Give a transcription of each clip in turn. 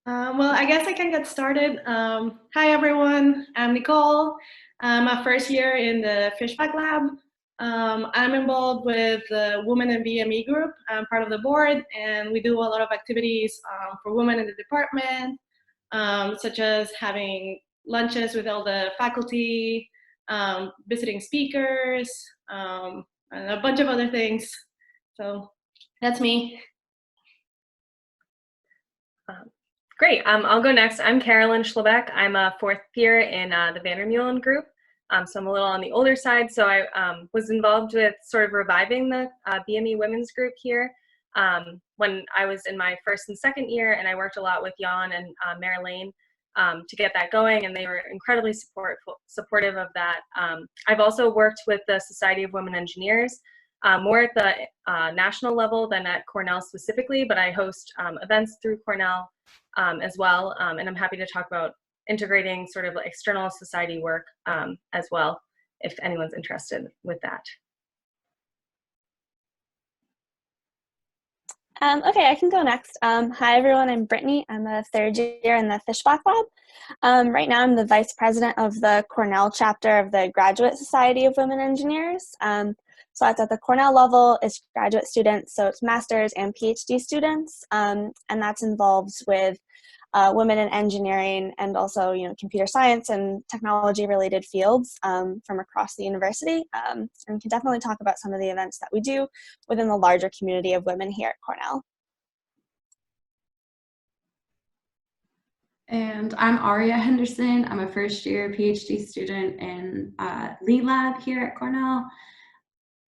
Well, I guess I can get started. Hi, everyone. I'm Nicole. I'm a first year in the Fishback Lab. I'm involved with the Women in BME group. I'm part of the board, and we do a lot of activities for women in the department, such as having lunches with all the faculty, visiting speakers, and a bunch of other things. So that's me. Great. I'll go next. I'm Carolyn Schlebeck. I'm a fourth year in the Vandermeulen group. So I'm a little on the older side. So I was involved with sort of reviving the BME women's group here when I was in my first and second year, and I worked a lot with Jan and Mary Lane to get that going, and they were incredibly supportive of that. I've also worked with the Society of Women Engineers, more at the national level than at Cornell specifically, but I host events through Cornell as well, and I'm happy to talk about integrating sort of external society work as well, if anyone's interested with that. Okay, I can go next. Hi, everyone. I'm Brittany. I'm a third year in the Fishback Lab. Right now, I'm the vice president of the Cornell chapter of the Graduate Society of Women Engineers. So that's at the Cornell level. It's graduate students, so it's master's and PhD students, and that's involved with women in engineering and also, computer science and technology-related fields from across the university. And we can definitely talk about some of the events that we do within the larger community of women here at Cornell. And I'm Aria Henderson. I'm a first year PhD student in Lead Lab here at Cornell.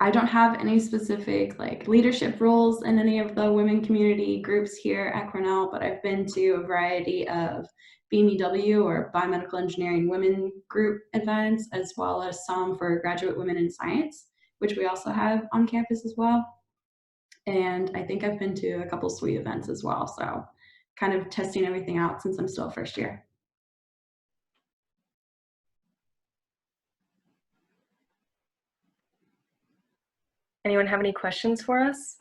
I don't have any specific leadership roles in any of the women community groups here at Cornell, but I've been to a variety of BMEW or Biomedical Engineering Women group events, as well as some for graduate women in science, which we also have on campus as well. And I think I've been to a couple SWE events as well. So kind of testing everything out since I'm still first year. Anyone have any questions for us?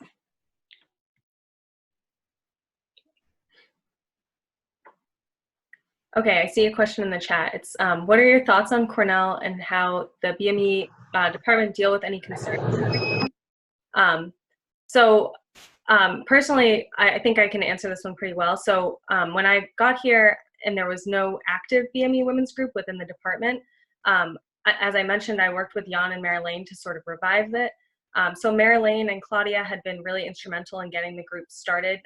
Okay, I see a question in the chat. It's what are your thoughts on Cornell and how the BME department deal with any concerns? Personally, I think I can answer this one pretty well. So when I got here and there was no active BME women's group within the department, as I mentioned, I worked with Jan and Mary Lane to sort of revive it. So Mary Lane and Claudia had been really instrumental in getting the group started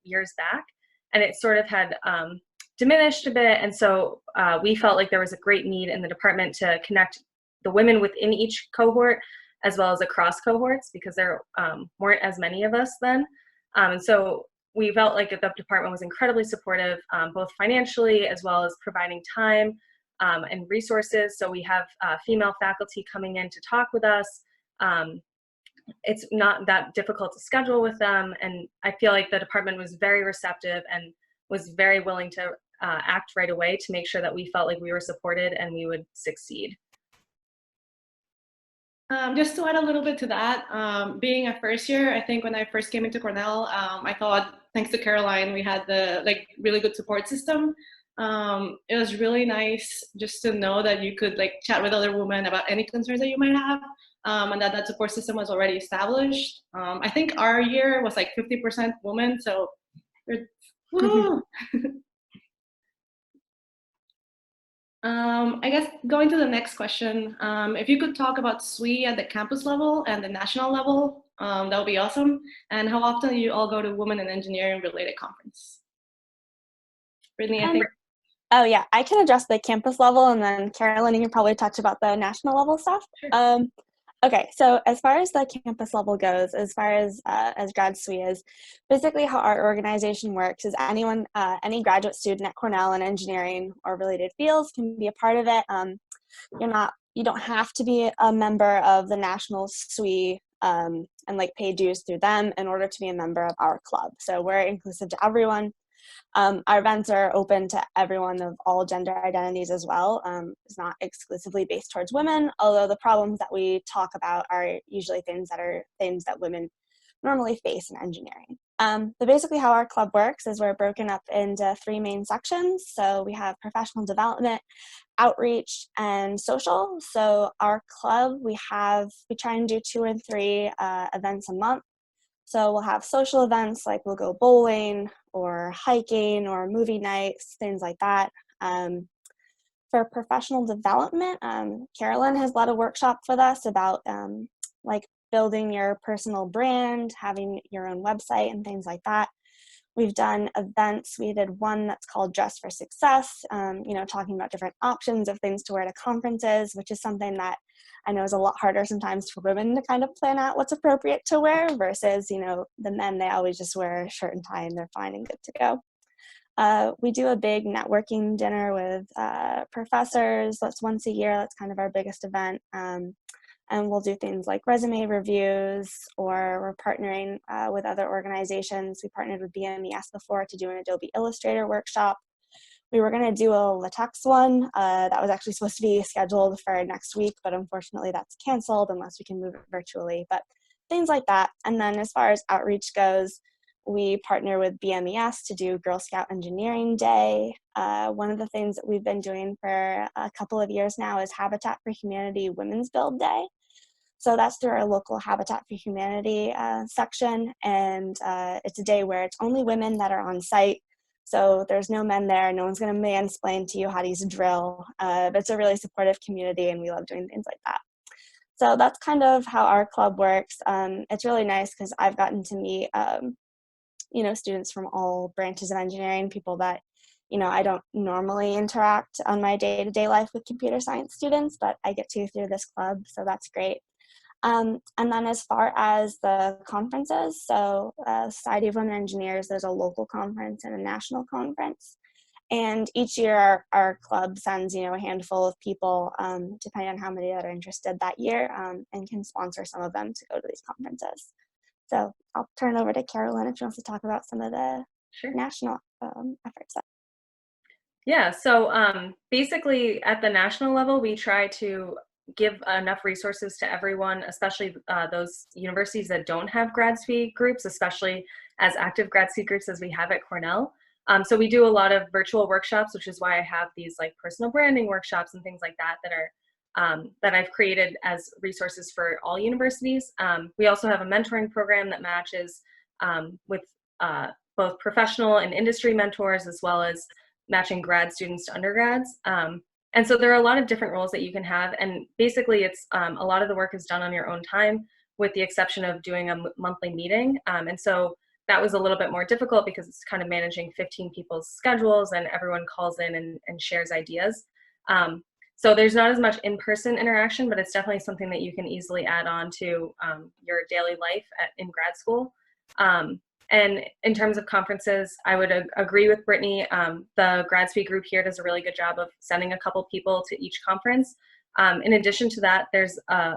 years back, and it sort of had diminished a bit. And so we felt like there was a great need in the department to connect the women within each cohort as well as across cohorts, because there weren't as many of us then. And so we felt like the department was incredibly supportive, both financially as well as providing time and resources. So we have female faculty coming in to talk with us. It's not that difficult to schedule with them, and I feel like the department was very receptive and was very willing to act right away to make sure that we felt like we were supported and we would succeed. Just to add a little bit to that, being a first year, I think when I first came into Cornell, I thought, thanks to Caroline, we had the really good support system. It was really nice just to know that you could chat with other women about any concerns that you might have, and that support system was already established. I think our year was 50% women, so woo! I guess going to the next question, if you could talk about SWE at the campus level and the national level, that would be awesome. And how often do you all go to Women in Engineering related conference? Brittany, I think. Oh yeah, I can address the campus level, and then Carolyn, you can probably touch about the national level stuff. Sure. Okay, so as far as the campus level goes, as far as grad SWE is, basically how our organization works is anyone, any graduate student at Cornell in engineering or related fields can be a part of it. You don't have to be a member of the national SWE and pay dues through them in order to be a member of our club. So we're inclusive to everyone. Our events are open to everyone of all gender identities as well. It's not exclusively based towards women, although the problems that we talk about are usually things that women normally face in engineering. But basically how our club works is we're broken up into 3 main sections. So we have professional development, outreach, and social. So our club, we try and do 2 or 3 events a month. So we'll have social events, like we'll go bowling or hiking or movie nights, things like that. For professional development, Carolyn has led a workshop with us about like building your personal brand, having your own website and things like that. We've done events. We did one that's called Dress for Success, talking about different options of things to wear to conferences, which is something that I know is a lot harder sometimes for women to kind of plan out what's appropriate to wear versus, the men, they always just wear a shirt and tie and they're fine and good to go. We do a big networking dinner with professors. That's once a year. That's kind of our biggest event. And we'll do things like resume reviews, or we're partnering with other organizations. We partnered with BME before to do an Adobe Illustrator workshop. We were going to do a latex one that was actually supposed to be scheduled for next week, but unfortunately that's canceled unless we can move it virtually, but things like that. And then as far as outreach goes, we partner with BMES to do Girl Scout Engineering Day. One of the things that we've been doing for a couple of years now is Habitat for Humanity Women's Build Day. So that's through our local Habitat for Humanity section, and it's a day where it's only women that are on site. So there's no men there. No one's going to mansplain to you how to use a drill. But it's a really supportive community, and we love doing things like that. So that's kind of how our club works. It's really nice because I've gotten to meet, students from all branches of engineering, people that, I don't normally interact on my day-to-day life with computer science students, but I get to through this club, so that's great. And then as far as the conferences, so Society of Women Engineers, there's a local conference and a national conference. And each year our club sends, a handful of people, depending on how many that are interested that year, and can sponsor some of them to go to these conferences. So I'll turn it over to Carolyn if she wants to talk about some of the national efforts. Yeah, so basically at the national level, we try to give enough resources to everyone, especially those universities that don't have grad suite groups, especially as active grad suite groups as we have at Cornell. So we do a lot of virtual workshops, which is why I have these like personal branding workshops and things like that that are that I've created as resources for all universities. We also have a mentoring program that matches with both professional and industry mentors, as well as matching grad students to undergrads. And so there are a lot of different roles that you can have, and basically it's a lot of the work is done on your own time, with the exception of doing a monthly meeting. And so that was a little bit more difficult because it's kind of managing 15 people's schedules and everyone calls in and shares ideas. So there's not as much in-person interaction, but it's definitely something that you can easily add on to your daily life in grad school. And in terms of conferences, I would agree with Brittany. The grad suite group here does a really good job of sending a couple people to each conference. In addition to that, there's a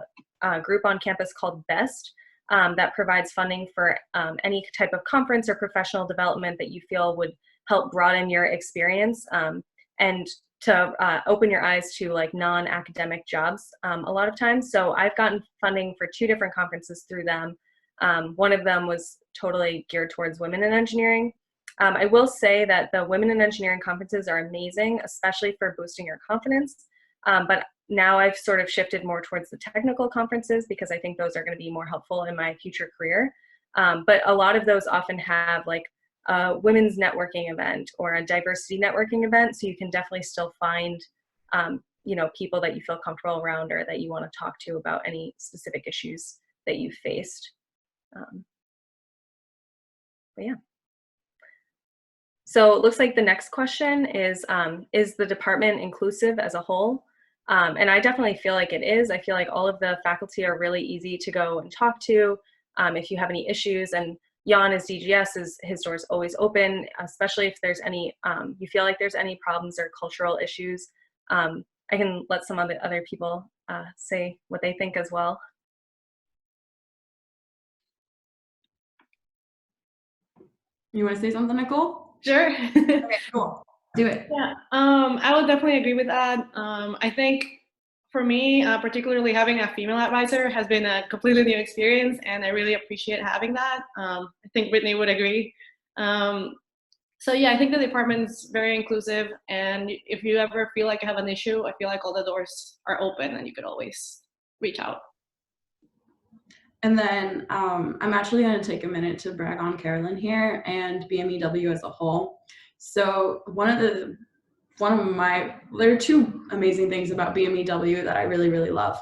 group on campus called BEST that provides funding for any type of conference or professional development that you feel would help broaden your experience and to open your eyes to like non-academic jobs a lot of times. So I've gotten funding for 2 different conferences through them. One of them was totally geared towards women in engineering. I will say that the women in engineering conferences are amazing, especially for boosting your confidence. But now I've sort of shifted more towards the technical conferences because I think those are going to be more helpful in my future career. But a lot of those often have like a women's networking event or a diversity networking event. So you can definitely still find, people that you feel comfortable around or that you want to talk to about any specific issues that you've faced. But yeah. So it looks like the next question is the department inclusive as a whole? And I definitely feel like it is. I feel like all of the faculty are really easy to go and talk to if you have any issues. And Jan, as DGS, his door's always open, especially if there's any, you feel like there's any problems or cultural issues. I can let some of the other people say what they think as well. You want to say something, Nicole? Sure. Okay, cool. Do it. Yeah, I would definitely agree with that. I think for me, particularly having a female advisor has been a completely new experience, and I really appreciate having that. I think Brittany would agree. So yeah, I think the department's very inclusive, and if you ever feel like you have an issue, I feel like all the doors are open and you could always reach out. And then I'm actually going to take a minute to brag on Carolyn here and BMEW as a whole. So there are two amazing things about BMEW that I really, really love.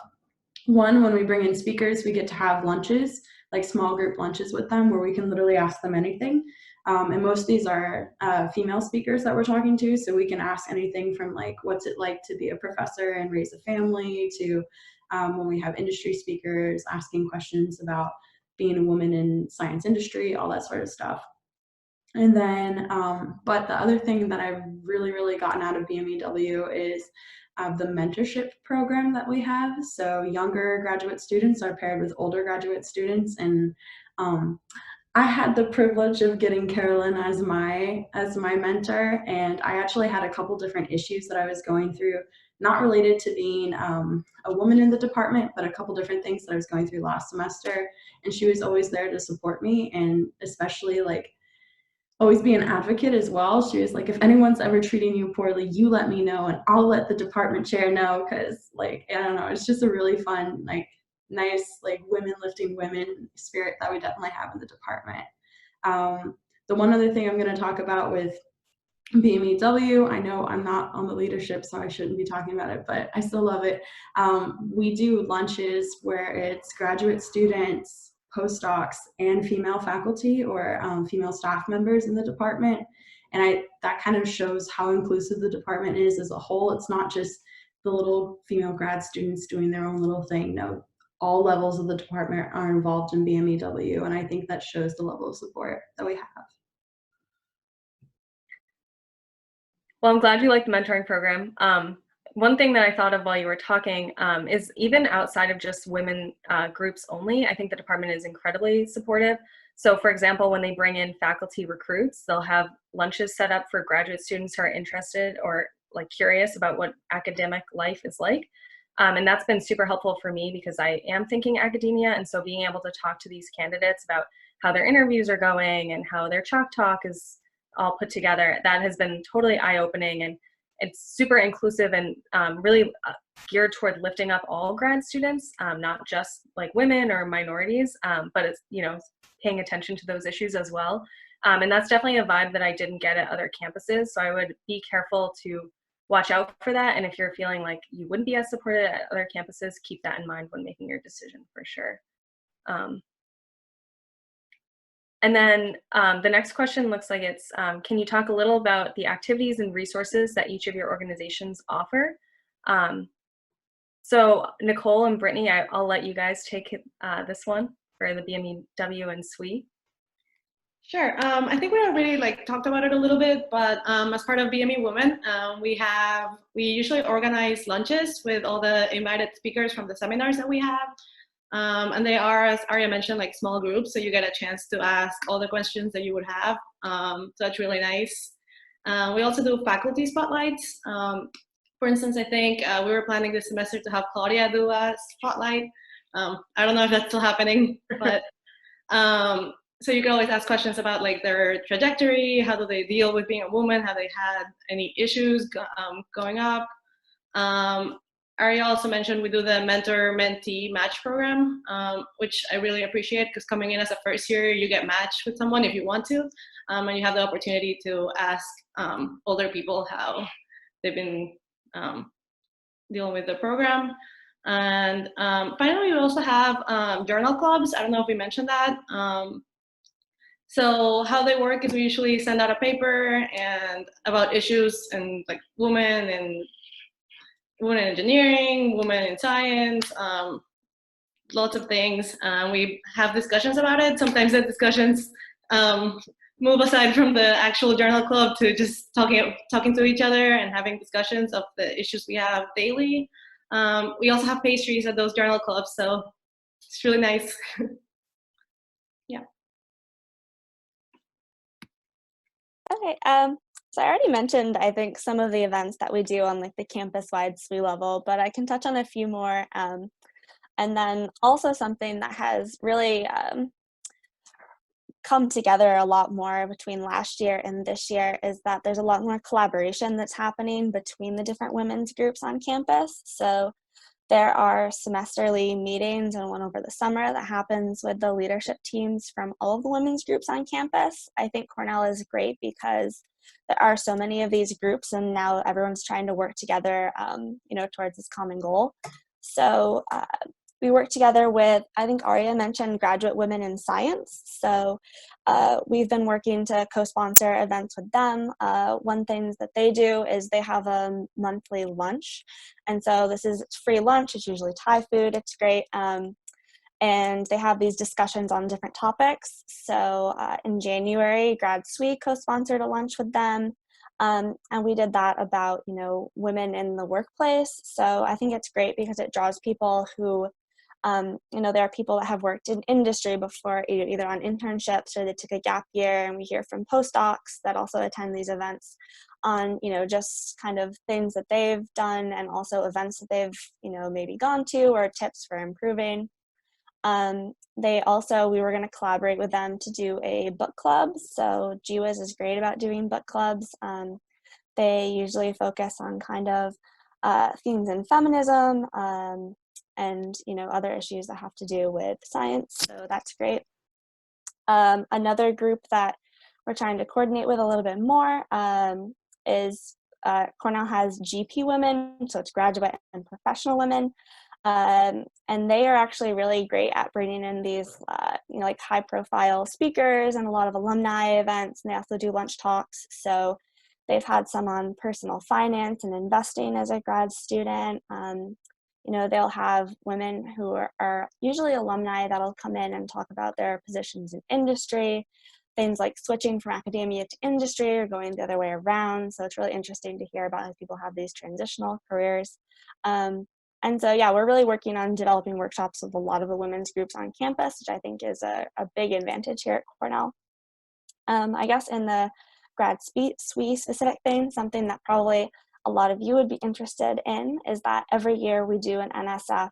One, when we bring in speakers, we get to have lunches, like small group lunches with them where we can literally ask them anything. And most of these are female speakers that we're talking to, so we can ask anything from like, what's it like to be a professor and raise a family, to when we have industry speakers asking questions about being a woman in science industry, all that sort of stuff. And then, but the other thing that I've really, really gotten out of BMEW is the mentorship program that we have. So younger graduate students are paired with older graduate students, and I had the privilege of getting Carolyn as my mentor, and I actually had a couple different issues that I was going through, not related to being a woman in the department, but a couple different things that I was going through last semester, and she was always there to support me, and especially like always be an advocate as well. She was like, if anyone's ever treating you poorly, you let me know and I'll let the department chair know, because like, I don't know, it's just a really fun, like nice, like women lifting women spirit that we definitely have in the department. The one other thing I'm going to talk about with BMEW, I know I'm not on the leadership, so I shouldn't be talking about it, but I still love it. We do lunches where it's graduate students, postdocs, and female faculty or female staff members in the department. And that kind of shows how inclusive the department is as a whole. It's not just the little female grad students doing their own little thing. No, all levels of the department are involved in BMEW, and I think that shows the level of support that we have. Well, I'm glad you like the mentoring program. One thing that I thought of while you were talking is even outside of just women groups only, I think the department is incredibly supportive. So for example, when they bring in faculty recruits, they'll have lunches set up for graduate students who are interested or like curious about what academic life is like. And that's been super helpful for me because I am thinking academia. And so being able to talk to these candidates about how their interviews are going and how their chalk talk is all put together, that has been totally eye-opening, and it's super inclusive and really geared toward lifting up all grad students, not just like women or minorities, but it's, you know, paying attention to those issues as well. And that's definitely a vibe that I didn't get at other campuses. So I would be careful to watch out for that. And if you're feeling like you wouldn't be as supported at other campuses, keep that in mind when making your decision for sure. And then the next question looks like it's, can you talk a little about the activities and resources that each of your organizations offer? So Nicole and Brittany, I'll let you guys take this one for the BMEW and SWE. Sure. I think we already talked about it a little bit, but as part of BME Women, we usually organize lunches with all the invited speakers from the seminars that we have. And they are, as Arya mentioned, like small groups, so you get a chance to ask all the questions that you would have. So that's really nice. We also do faculty spotlights. For instance, I think we were planning this semester to have Claudia do a spotlight. I don't know if that's still happening, but so you can always ask questions about like their trajectory, how do they deal with being a woman, have they had any issues going up. Arya also mentioned we do the mentor-mentee match program, which I really appreciate, because coming in as a first year, you get matched with someone if you want to, and you have the opportunity to ask older people how they've been dealing with the program. And finally, we also have journal clubs. I don't know if we mentioned that. So how they work is we usually send out a paper and about issues and like women in engineering, women in science, lots of things. We have discussions about it. Sometimes the discussions move aside from the actual journal club to just talking to each other and having discussions of the issues we have daily. We also have pastries at those journal clubs, so it's really nice. Yeah. Okay, So I already mentioned, I think, some of the events that we do on like the campus-wide SWE level, but I can touch on a few more. And then also something that has really come together a lot more between last year and this year is that there's a lot more collaboration that's happening between the different women's groups on campus. So there are semesterly meetings and one over the summer that happens with the leadership teams from all of the women's groups on campus. I think Cornell is great because there are so many of these groups and now everyone's trying to work together, towards this common goal. So we work together with, I think Aria mentioned Graduate Women in Science. So we've been working to co-sponsor events with them. One thing that they do is they have a monthly lunch. And so this is free lunch. It's usually Thai food. It's great. And they have these discussions on different topics. So in January, Grad SWE co-sponsored a lunch with them. And we did that about, women in the workplace. So I think it's great because it draws people who there are people that have worked in industry before, either on internships or they took a gap year, and we hear from postdocs that also attend these events on, just kind of things that they've done and also events that they've, maybe gone to or tips for improving. We were going to collaborate with them to do a book club. So GWIS is great about doing book clubs. They usually focus on kind of themes in feminism, and other issues that have to do with science, so that's great. Another group that we're trying to coordinate with a little bit more is Cornell has GP women, so it's graduate and professional women, and they are actually really great at bringing in these like high profile speakers and a lot of alumni events, and they also do lunch talks. So they've had some on personal finance and investing as a grad student. They'll have women who are usually alumni that'll come in and talk about their positions in industry, things like switching from academia to industry or going the other way around. So it's really interesting to hear about how people have these transitional careers. And so, yeah, we're really working on developing workshops with a lot of the women's groups on campus, which I think is a big advantage here at Cornell. I guess in the grad SWE specific thing, something that probably a lot of you would be interested in is that every year we do an NSF,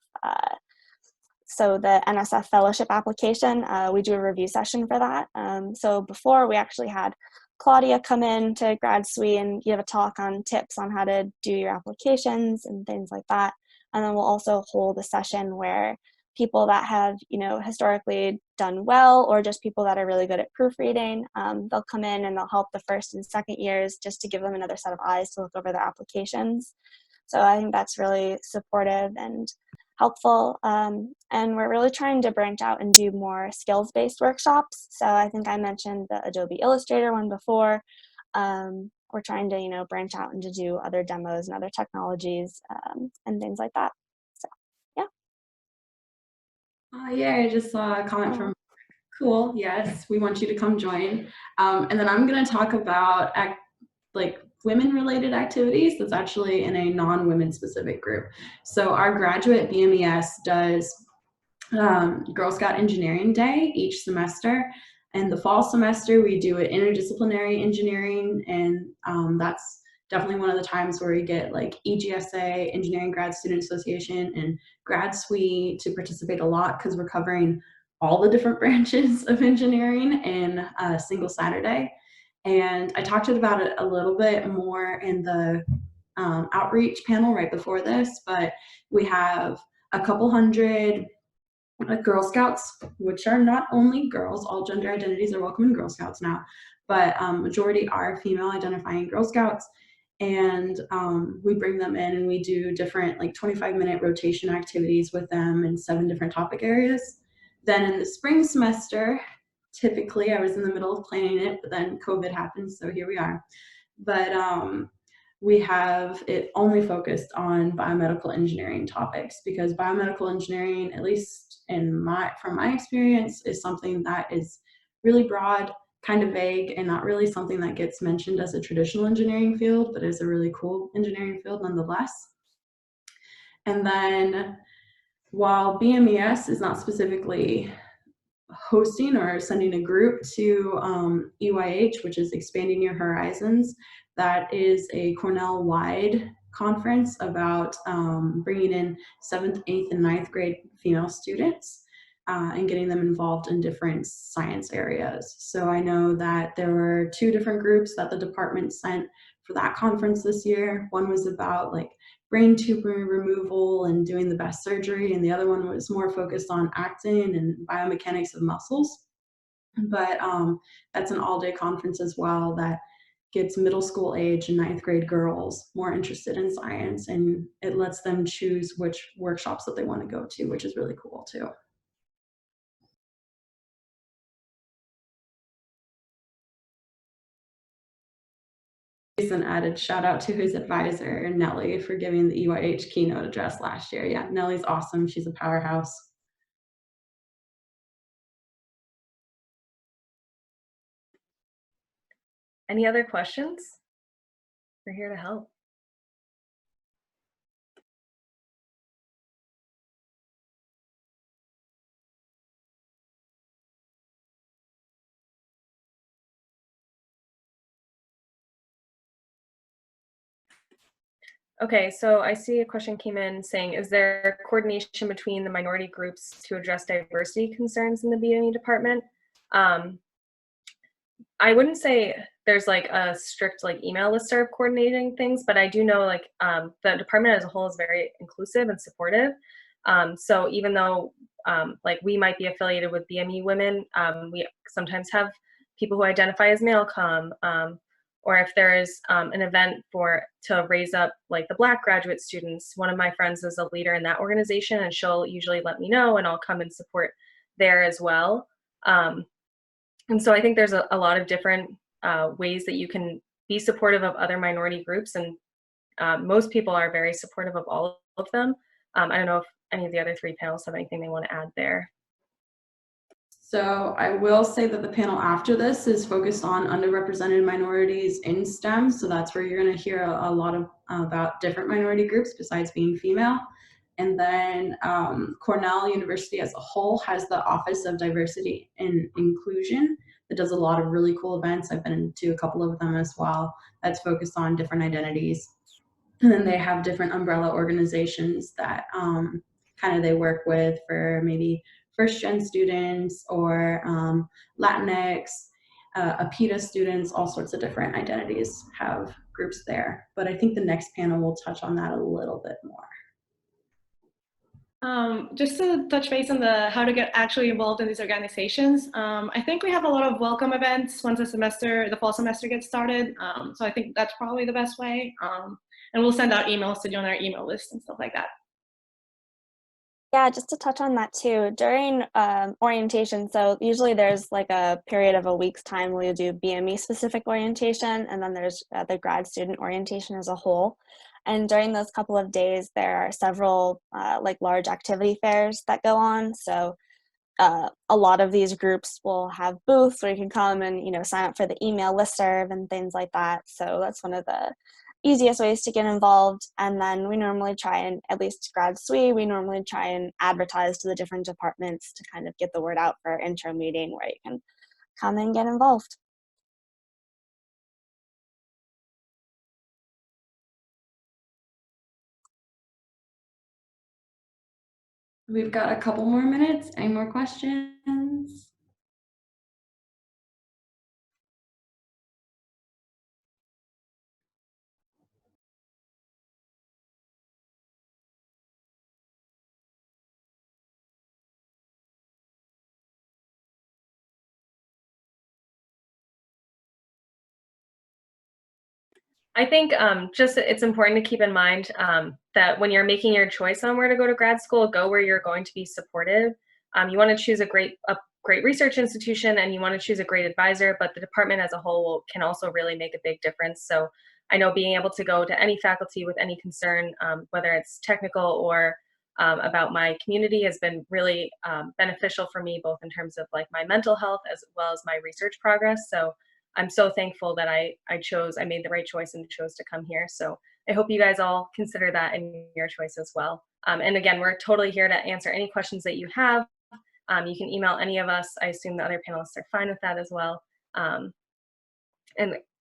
so the NSF fellowship application, we do a review session for that. So before we actually had Claudia come in to grad SWE and give a talk on tips on how to do your applications and things like that. And then we'll also hold a session where people that have, historically done well, or just people that are really good at proofreading, they'll come in and they'll help the first and second years just to give them another set of eyes to look over their applications. So I think that's really supportive and helpful. And we're really trying to branch out and do more skills-based workshops. So I think I mentioned the Adobe Illustrator one before. We're trying to, branch out and to do other demos and other technologies and things like that. So, yeah. Yeah, I just saw a comment from Cool. Yes, we want you to come join. And then I'm going to talk about women-related activities that's actually in a non-women specific group. So our graduate BMES does Girl Scout Engineering Day each semester. And the fall semester, we do an interdisciplinary engineering, and that's definitely one of the times where we get like EGSA, Engineering Grad Student Association, and Grad SWE to participate a lot because we're covering all the different branches of engineering in a single Saturday. And I talked about it a little bit more in the outreach panel right before this, but we have a couple hundred Girl Scouts, which are not only girls, all gender identities are welcome in Girl Scouts now, but majority are female identifying Girl Scouts. And we bring them in and we do different 25-minute rotation activities with them in 7 different topic areas. Then in the spring semester, typically I was in the middle of planning it, but then COVID happened, so here we are. But we have it only focused on biomedical engineering topics, because biomedical engineering, at least from my experience, is something that is really broad, kind of vague, and not really something that gets mentioned as a traditional engineering field, but is a really cool engineering field nonetheless. And then while BMES is not specifically hosting or sending a group to EYH, which is Expanding Your Horizons. That is a Cornell-wide conference about bringing in 7th, 8th, and 9th grade female students and getting them involved in different science areas. So I know that there were 2 different groups that the department sent for that conference this year. One was about like brain tumor removal and doing the best surgery, and the other one was more focused on actin and biomechanics of muscles. But that's an all-day conference as well that gets middle school age and 9th grade girls more interested in science, and it lets them choose which workshops that they want to go to, which is really cool too. An added shout out to his advisor, Nellie, for giving the EYH keynote address last year. Yeah, Nellie's awesome. She's a powerhouse. Any other questions? We're here to help. Okay, so I see a question came in saying, is there coordination between the minority groups to address diversity concerns in the BME department? I wouldn't say there's like a strict like email listserv coordinating things, but I do know like the department as a whole is very inclusive and supportive. So even though like we might be affiliated with BME women, we sometimes have people who identify as male come, or if there is an event to raise up like the Black graduate students, one of my friends is a leader in that organization, and she'll usually let me know, and I'll come and support there as well. And so I think there's a lot of different ways that you can be supportive of other minority groups, and most people are very supportive of all of them. I don't know if any of the other 3 panels have anything they want to add there. So I will say that the panel after this is focused on underrepresented minorities in STEM. So that's where you're going to hear a lot about different minority groups besides being female. And then Cornell University as a whole has the Office of Diversity and Inclusion that does a lot of really cool events. I've been to a couple of them as well. That's focused on different identities. And then they have different umbrella organizations that kind of they work with for maybe first-gen students or Latinx, APITA students, all sorts of different identities have groups there. But I think the next panel will touch on that a little bit more. Just to touch base on how to get actually involved in these organizations, I think we have a lot of welcome events once the fall semester gets started. So I think that's probably the best way. And we'll send out emails to join our email list and stuff like that. Yeah, just to touch on that too, during orientation, so usually there's like a period of a week's time where you do BME specific orientation, and then there's the grad student orientation as a whole. And during those couple of days, there are several like large activity fairs that go on. So a lot of these groups will have booths where you can come and sign up for the email listserv and things like that. So that's one of the easiest ways to get involved. And then we normally try and, at least grad SWE, we normally try and advertise to the different departments to kind of get the word out for our intro meeting where you can come and get involved. We've got a couple more minutes. Any more questions? I think just it's important to keep in mind that when you're making your choice on where to go to grad school, go where you're going to be supportive. You want to choose a great research institution, and you want to choose a great advisor, but the department as a whole can also really make a big difference. So I know being able to go to any faculty with any concern, whether it's technical or about my community, has been really beneficial for me, both in terms of like my mental health as well as my research progress. So I'm so thankful that I made the right choice and chose to come here. So I hope you guys all consider that in your choice as well. And again, we're totally here to answer any questions that you have. You can email any of us. I assume the other panelists are fine with that as well. And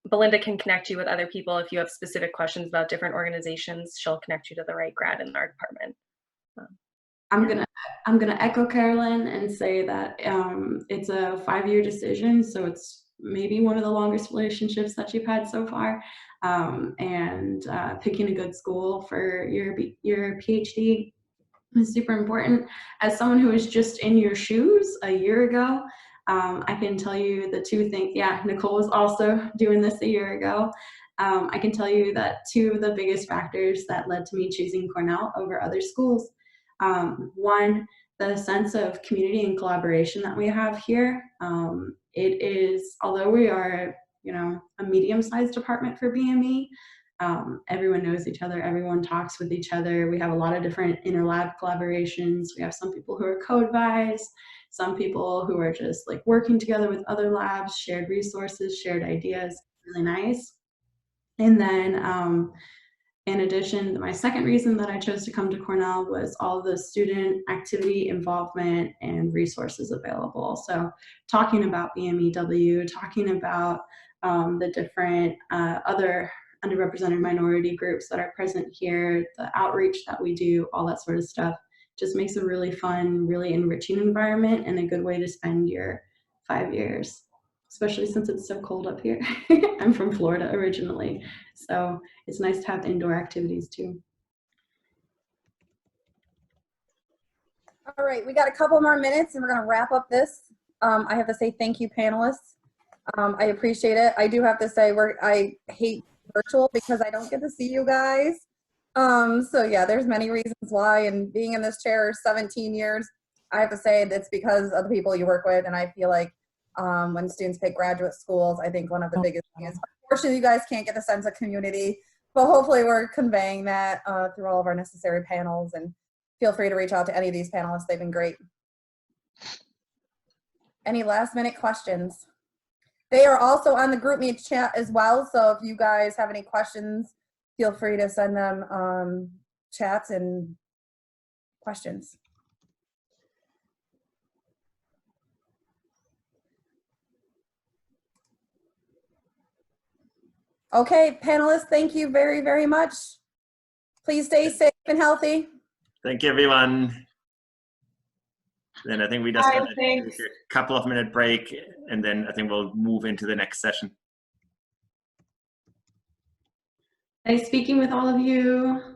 Belinda can connect you with other people if you have specific questions about different organizations. She'll connect you to the right grad in our department. I'm gonna echo Carolyn and say that it's a 5-year decision, so it's maybe one of the longest relationships that you've had so far. And picking a good school for your PhD is super important. As someone who was just in your shoes a year ago, I can tell you the two things. Yeah, Nicole was also doing this a year ago. I can tell you that two of the biggest factors that led to me choosing Cornell over other schools. One, the sense of community and collaboration that we have here. It is, although we are, a medium-sized department for BME, everyone knows each other, everyone talks with each other. We have a lot of different interlab collaborations. We have some people who are code-wise, some people who are just like working together with other labs, shared resources, shared ideas, really nice. And then in addition, my second reason that I chose to come to Cornell was all the student activity involvement and resources available. So talking about BMEW, talking about the different other underrepresented minority groups that are present here, the outreach that we do, all that sort of stuff, just makes a really fun, really enriching environment and a good way to spend your 5 years, especially since it's so cold up here. I'm from Florida originally, so it's nice to have indoor activities too. All right, we got a couple more minutes and we're gonna wrap up this. I have to say thank you, panelists. I appreciate it. I do have to say I hate virtual because I don't get to see you guys. So yeah, there's many reasons why, and being in this chair 17 years, I have to say that's because of the people you work with, and I feel like when students pick graduate schools, I think one of the biggest things is, unfortunately, you guys can't get the sense of community, but hopefully we're conveying that through all of our necessary panels, and feel free to reach out to any of these panelists. They've been great. Any last minute questions? They are also on the GroupMe chat as well, so if you guys have any questions, feel free to send them chats and questions. Okay, panelists, thank you very, very much. Please stay safe and healthy. Thank you, everyone. Then I think we just have a couple of minute break, and then I think we'll move into the next session. Nice speaking with all of you.